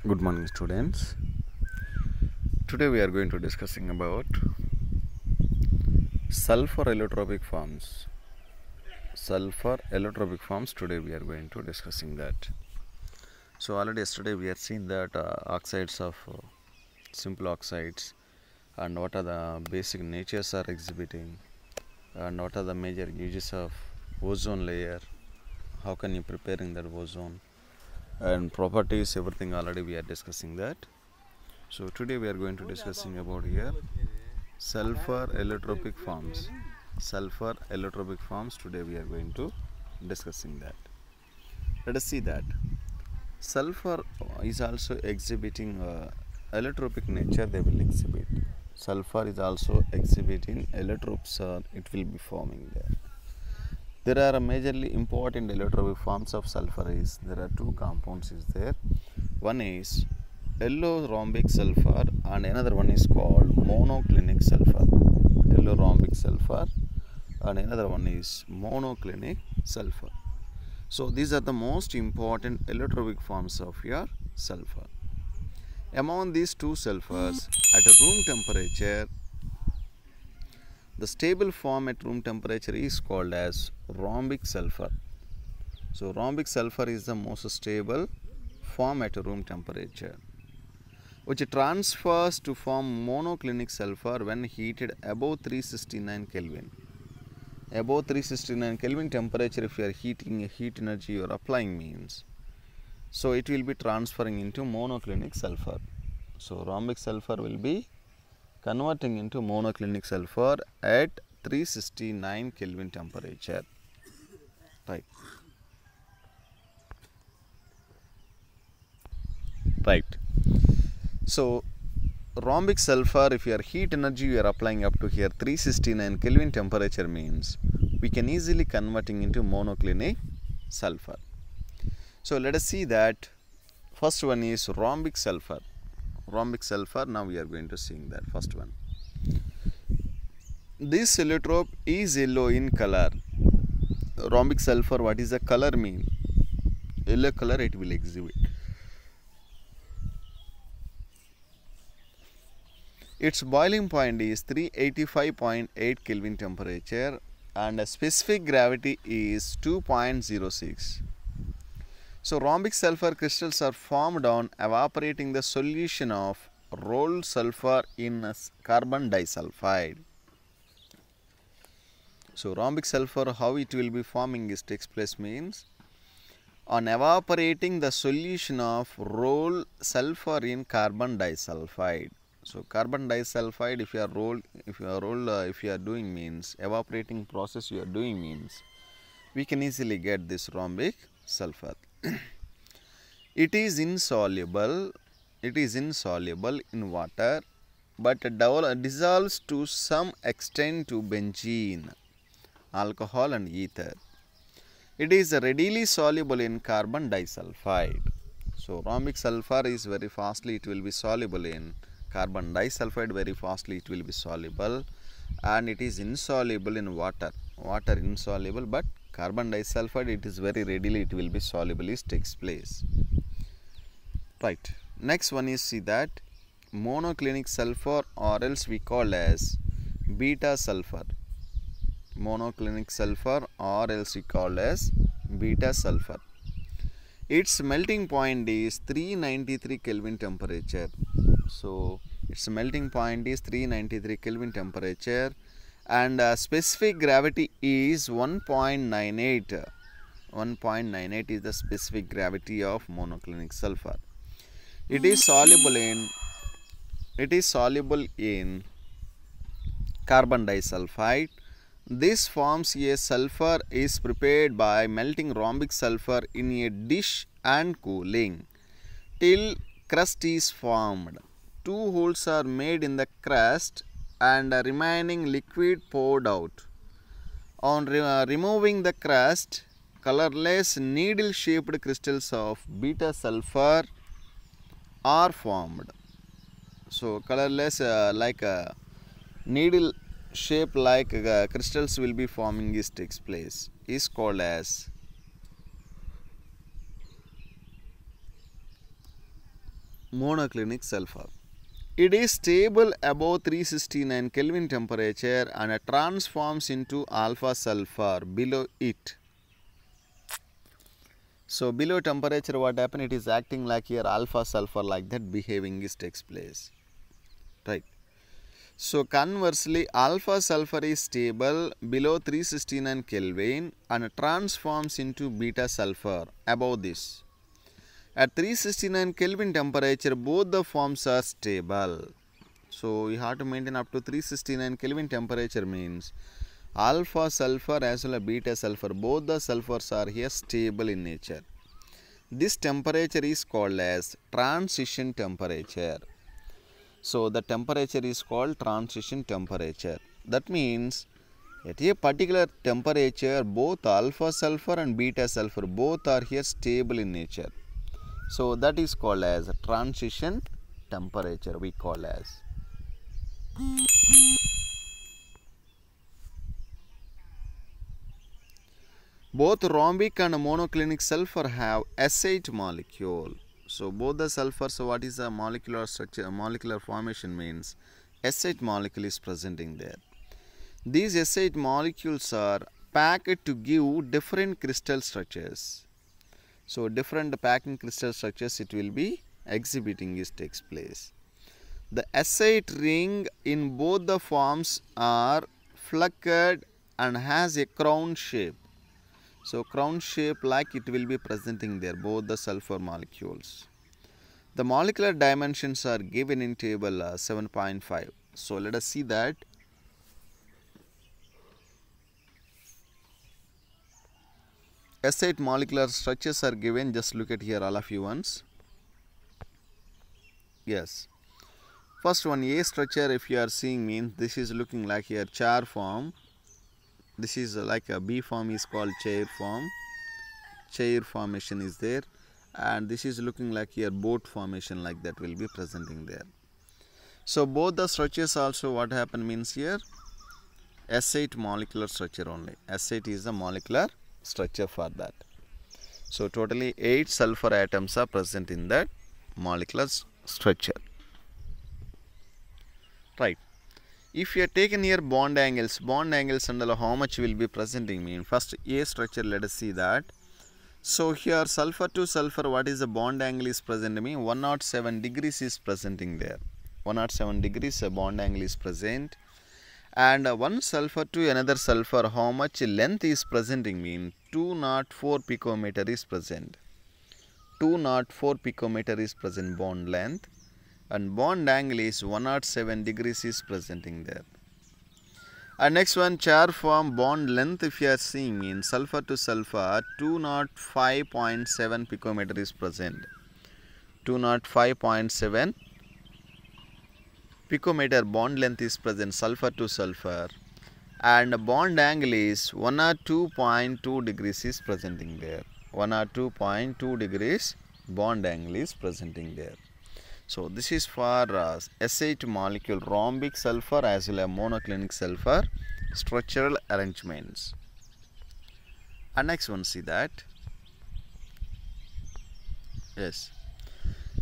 Good morning, students. Today we are going to discussing about sulfur allotropic forms. Sulfur allotropic forms. Today we are going to discussing that. So already yesterday we have seen that oxides of simple oxides and what are the basic natures are exhibiting and what are the major uses of ozone layer. How can you preparing that ozone and properties, everything already we are discussing that. So today we are going to discussing about here sulfur allotropic forms. Sulfur allotropic forms. Today we are going to discussing that. Let us see that sulfur is also exhibiting allotropic nature. They will exhibit. Sulfur is also exhibiting allotropes. It will be forming there. There are majorly important allotropic forms of sulfur. There are two compounds is there. One is yellow rhombic sulfur and another one is called monoclinic sulfur. Yellow rhombic sulfur and another one is monoclinic sulfur. So these are the most important allotropic forms of your sulfur. Among these two sulfurs at a room temperature, the stable form at room temperature is called as rhombic sulfur. So rhombic sulfur is the most stable form at a room temperature, which transfers to form monoclinic sulfur when heated above 369 Kelvin. Above 369 Kelvin temperature, if you are heating a heat energy you are applying means, so it will be transferring into monoclinic sulfur. So rhombic sulfur will be converting into monoclinic sulfur at 369 Kelvin temperature. Right. So rhombic sulfur, if your heat energy you are applying up to here 369 Kelvin temperature means we can easily converting into monoclinic sulfur. So let us see that first one is rhombic sulfur. Rhombic sulfur, now we are going to see that first one. This allotrope is yellow in color. Rhombic sulfur, what is the color mean? Yellow color it will exhibit. Its boiling point is 385.8 Kelvin temperature and a specific gravity is 2.06. So rhombic sulfur crystals are formed on evaporating the solution of rolled sulfur in carbon disulfide. So rhombic sulfur, how it will be forming is takes place means on evaporating the solution of rolled sulfur in carbon disulfide. So carbon disulfide, if you are doing means evaporating process you are doing means we can easily get this rhombic sulfur. It is insoluble in water, but dissolves to some extent to benzene, alcohol and ether. It is readily soluble in carbon disulfide. So rhombic sulfur is very fastly it will be soluble in carbon disulfide, very fastly it will be soluble, and it is insoluble in water. Water insoluble, but carbon disulfide it is very readily it will be soluble is takes place. Right. Next one is see that monoclinic sulfur, or else we call as beta sulfur. Monoclinic sulfur, or else we call as beta sulfur. Its melting point is 393 Kelvin temperature. So its melting point is 393 Kelvin temperature and specific gravity is 1.98. 1.98 is the specific gravity of monoclinic sulfur. It is soluble in carbon disulfide. This forms a sulfur is prepared by melting rhombic sulfur in a dish and cooling till crust is formed. Two holes are made in the crust and remaining liquid poured out. On removing the crust, colorless needle shaped crystals of beta sulfur are formed. So colorless like a needle shape like crystals will be forming is takes place is called as monoclinic sulfur. It is stable above 369 Kelvin temperature and transforms into alpha sulfur below it. So below temperature what happens? It is acting like here alpha sulfur, like that behaving is takes place. Right. So conversely, alpha sulfur is stable below 369 Kelvin and transforms into beta sulfur above this. At 369 Kelvin temperature, both the forms are stable. So you have to maintain up to 369 Kelvin temperature, means alpha sulfur as well as beta sulfur, both the sulfurs are here stable in nature. This temperature is called as transition temperature. So the temperature is called transition temperature. That means at a particular temperature, both alpha sulfur and beta sulfur both are here stable in nature. So that is called as transition temperature, we call as. Both rhombic and monoclinic sulfur have S8 molecule. So both the sulfurs, what is the molecular structure, molecular formation means S8 molecule is present in there. These S8 molecules are packed to give different crystal structures. So different packing crystal structures it will be exhibiting is takes place. The S8 ring in both the forms are fluctuated and has a crown shape. So crown shape like it will be presenting there, both the sulfur molecules. The molecular dimensions are given in table 7.5. So let us see that. S8 molecular structures are given, just look at here all of you once. Yes. First one, A structure, if you are seeing, means this is looking like here chair form. This is like a B form is called chair form. Chair formation is there. And this is looking like here boat formation, like that will be presenting there. So both the structures also what happen means here S8 molecular structure only. S8 is the molecular structure for that. So totally 8 sulfur atoms are present in that molecular structure. Right. If you are taken here bond angles and how much will be presenting mean. First A structure, let us see that. So here sulfur to sulfur, what is the bond angle is present mean 107 degrees is presenting there. 107 degrees a bond angle is present. And one sulfur to another sulfur, how much length is presenting mean 204 picometer is present. 204 picometer is present bond length, and bond angle is 107 degrees is presenting there. And next one, chair form bond length, if you are seeing mean sulfur to sulfur 205.7 picometer is present. 205.7 picometer bond length is present sulfur to sulfur, and bond angle is 102.2 degrees is presenting there. 102.2 degrees bond angle is presenting there. So this is for S8 molecule rhombic sulfur as well as monoclinic sulfur structural arrangements. And next one, see that. Yes.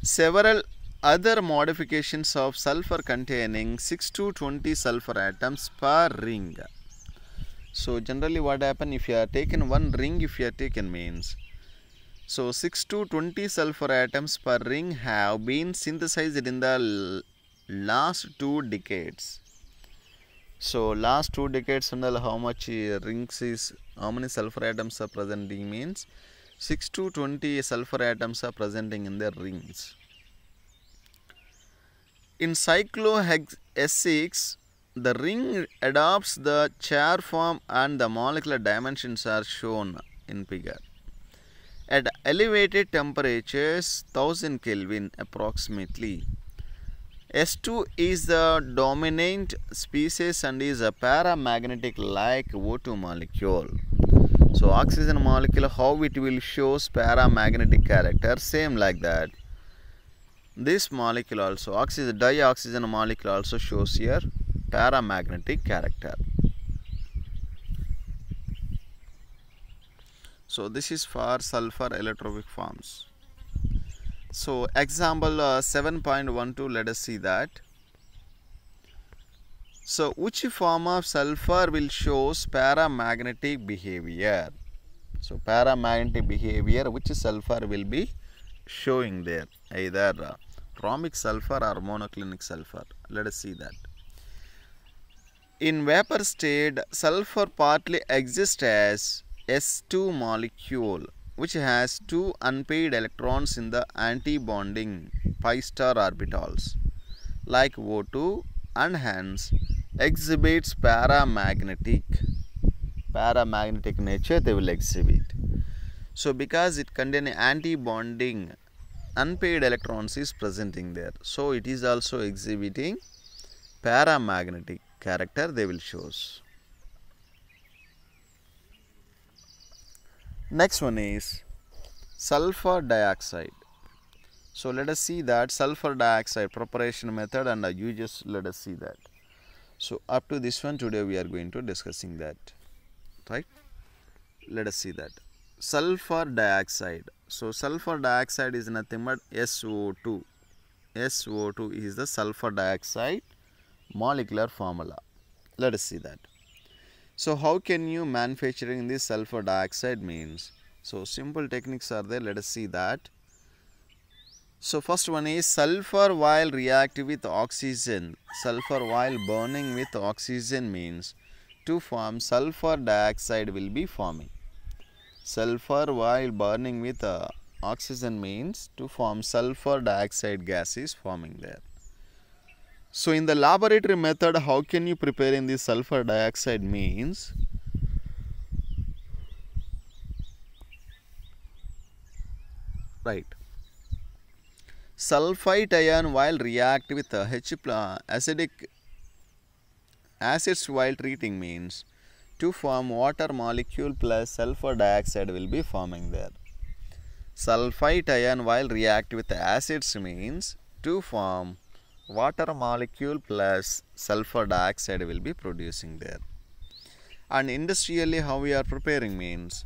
Several other modifications of sulfur containing 6 to 20 sulfur atoms per ring. So generally what happen if you are taken one ring, if you are taken means, so 6 to 20 sulfur atoms per ring have been synthesized in the last 2 decades. So last 2 decades and how much rings is, how many sulfur atoms are presenting means 6 to 20 sulfur atoms are presenting in their rings. In cyclohexane S6, the ring adopts the chair form and the molecular dimensions are shown in figure. At elevated temperatures 1000 Kelvin approximately, S2 is the dominant species and is a paramagnetic like O2 molecule. So oxygen molecule, how it will shows paramagnetic character, same like that. This molecule also, dioxygen molecule also shows here paramagnetic character. So this is for sulfur allotropic forms. So example 7.12, let us see that. So which form of sulfur will shows paramagnetic behavior? So paramagnetic behavior, which sulfur will be showing there? Either rhomic sulfur or monoclinic sulfur. Let us see that. In vapor state, sulfur partly exists as S2 molecule, which has two unpaired electrons in the anti-bonding pi star orbitals like O2, and hence exhibits paramagnetic nature they will exhibit. So because it contains anti-bonding unpaired electrons is presenting there, so it is also exhibiting paramagnetic character they will shows. Next one is sulfur dioxide. So let us see that sulfur dioxide preparation method and uses. Let us see that. So up to this one today we are going to discussing that, right? Let us see that sulfur dioxide. So sulfur dioxide is nothing but SO2. SO2 is the sulfur dioxide molecular formula. Let us see that. So how can you manufacturing this sulfur dioxide means? So simple techniques are there. Let us see that. So first one is sulfur while reacting with oxygen. Sulfur while burning with oxygen means to form sulfur dioxide will be forming. Sulfur while burning with oxygen means to form sulfur dioxide gas is forming there. So in the laboratory method, how can you prepare in this sulfur dioxide means? Right. Sulfite ion while react with acidic acids while treating means to form water molecule plus sulfur dioxide will be forming there. Sulfite ion while react with acids means to form water molecule plus sulfur dioxide will be producing there. And industrially how we are preparing means,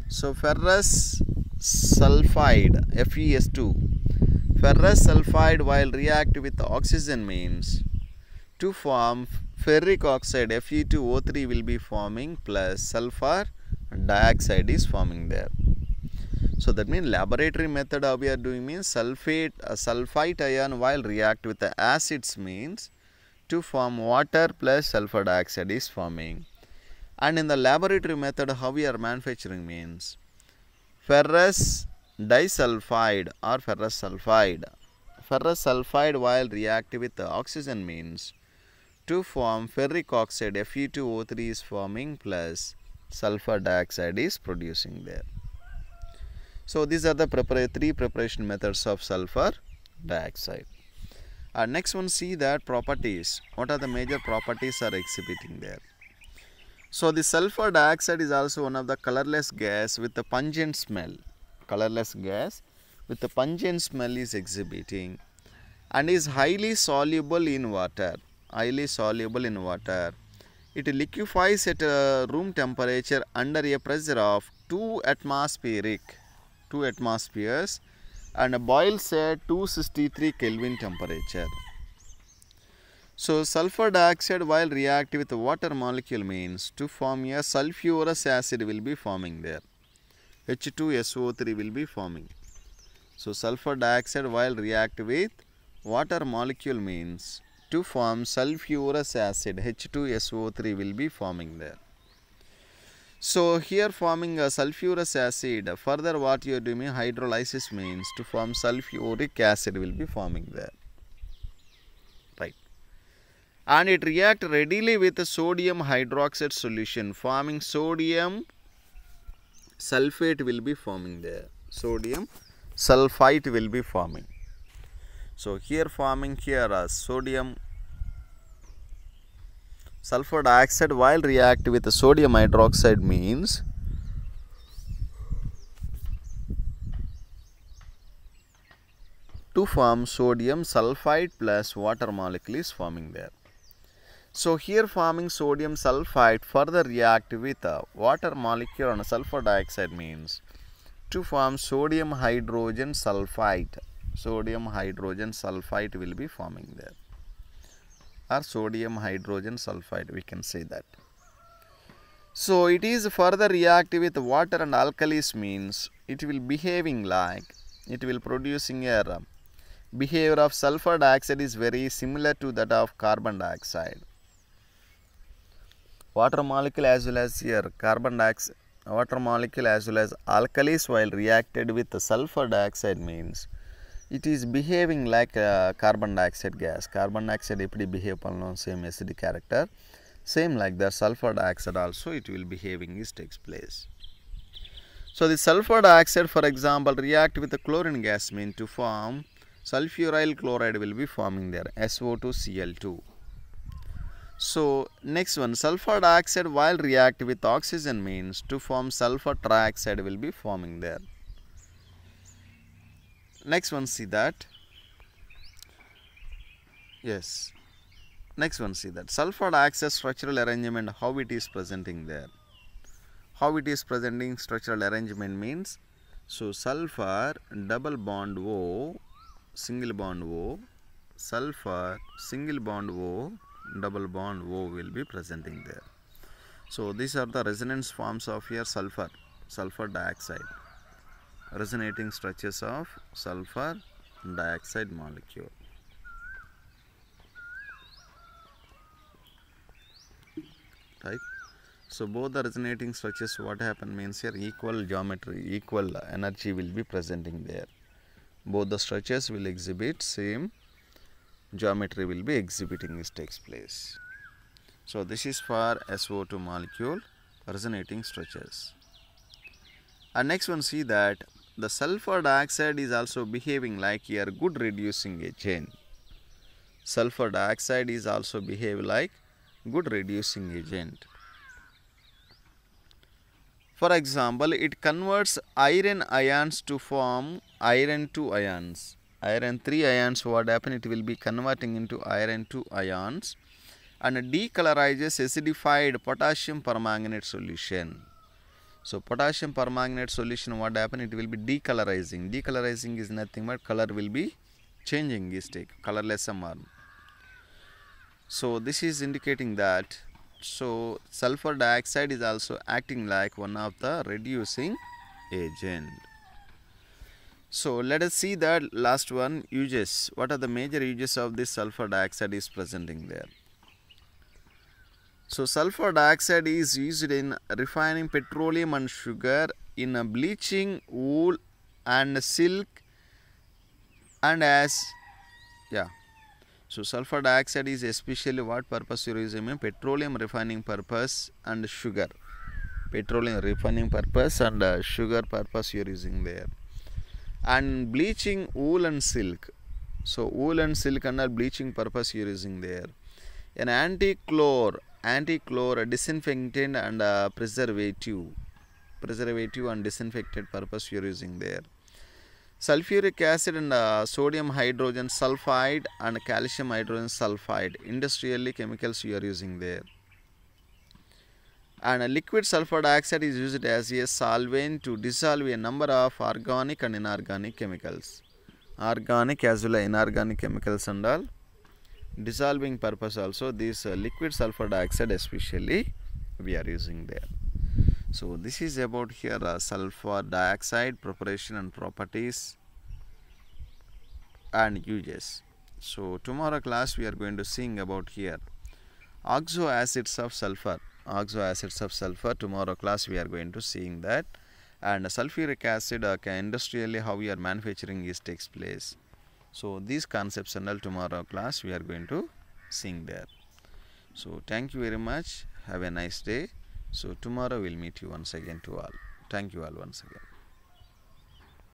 so ferrous sulfide FeS2, ferrous sulfide while react with oxygen means to form ferric oxide Fe2O3 will be forming plus sulfur dioxide is forming there. So that means laboratory method how we are doing means sulfite ion while react with the acids means to form water plus sulfur dioxide is forming. And in the laboratory method how we are manufacturing means ferrous disulfide or ferrous sulfide. Ferrous sulfide while react with the oxygen means to form ferric oxide Fe2O3 is forming plus sulfur dioxide is producing there. So these are the three preparation methods of sulfur dioxide. Next one, see that properties. What are the major properties are exhibiting there? So the sulfur dioxide is also one of the colorless gas with the pungent smell. Colorless gas with the pungent smell is exhibiting and is highly soluble in water. Highly soluble in water. It liquefies at room temperature under a pressure of 2 atmospheres and boils at 263 Kelvin temperature. So sulfur dioxide while react with water molecule means to form a sulfurous acid will be forming there. H2SO3 will be forming. So sulfur dioxide while react with water molecule means to form sulfurous acid H2SO3 will be forming there. So here forming a sulfurous acid, further what you are doing hydrolysis means to form sulfuric acid will be forming there, right? And it react readily with the sodium hydroxide solution forming sodium sulfate will be forming there. Sodium sulfite will be forming. So here forming here as sodium sulfur dioxide while react with the sodium hydroxide means to form sodium sulfide plus water molecule is forming there. So here forming sodium sulfide further react with a water molecule on sulfur dioxide means to form sodium hydrogen sulfide. sodium hydrogen sulfide will be forming there, or sodium hydrogen sulfide, we can say that. So it is further reactive with water and alkalis, means it will behaving like, it will producing a behavior of sulfur dioxide is very similar to that of carbon dioxide. Water molecule as well as here carbon dioxide, water molecule as well as alkalis while reacted with the sulfur dioxide, means it is behaving like a carbon dioxide gas. Carbon dioxide eppadi behave pannom same acidic character, same like the sulfur dioxide also it will behaving is takes place. So the sulfur dioxide, for example, react with the chlorine gas, mean to form sulfuryl chloride will be forming there, SO2Cl2. So next one, sulfur dioxide while react with oxygen, means to form sulfur trioxide will be forming there. Next one, see that. Yes. Next one, see that sulfur dioxide structural arrangement, how it is presenting there. How it is presenting structural arrangement means, so sulfur double bond O, single bond O, sulfur single bond O, double bond O will be presenting there. So these are the resonance forms of here sulfur dioxide, resonating structures of sulfur dioxide molecule. Right. So both the resonating structures, what happen means here equal geometry, equal energy will be presenting there. Both the structures will exhibit same geometry will be exhibiting, this takes place. So this is for SO2 molecule resonating structures. And next one, see that the sulfur dioxide is also behaving like here good reducing agent. Sulfur dioxide is also behave like good reducing agent. For example, it converts iron ions to form iron 2 ions. Iron 3 ions, what happen? It will be converting into iron 2 ions and decolorizes acidified potassium permanganate solution. So potassium permanganate solution, what happen? It will be decolorizing. Decolorizing is nothing but color will be changing, is take colorless MR. So this is indicating that, so sulfur dioxide is also acting like one of the reducing agent. So let us see that last one, uses. What are the major uses of this sulfur dioxide is presenting there. So sulfur dioxide is used in refining petroleum and sugar, in bleaching wool and silk, and as so sulfur dioxide is especially what purpose you are using? Petroleum refining purpose and sugar. Petroleum refining purpose and sugar purpose you are using there. And bleaching wool and silk. So wool and silk under bleaching purpose you are using there. An anti-chlor, disinfectant and preservative and disinfectant purpose you are using there. Sulfuric acid and sodium hydrogen sulfide and calcium hydrogen sulfide, industrially chemicals you are using there. And liquid sulfur dioxide is used as a solvent to dissolve a number of organic and inorganic chemicals. Organic as well as inorganic chemicals and all. Dissolving purpose also, this liquid sulfur dioxide especially we are using there. So this is about here sulfur dioxide preparation and properties and uses. So tomorrow class we are going to sing about here oxo acids of sulfur. Tomorrow class we are going to seeing that, and sulfuric acid industrially how we are manufacturing is takes place. So these concepts and all tomorrow class we are going to sing there. So thank you very much. Have a nice day. So tomorrow we'll meet you once again to all. Thank you all once again.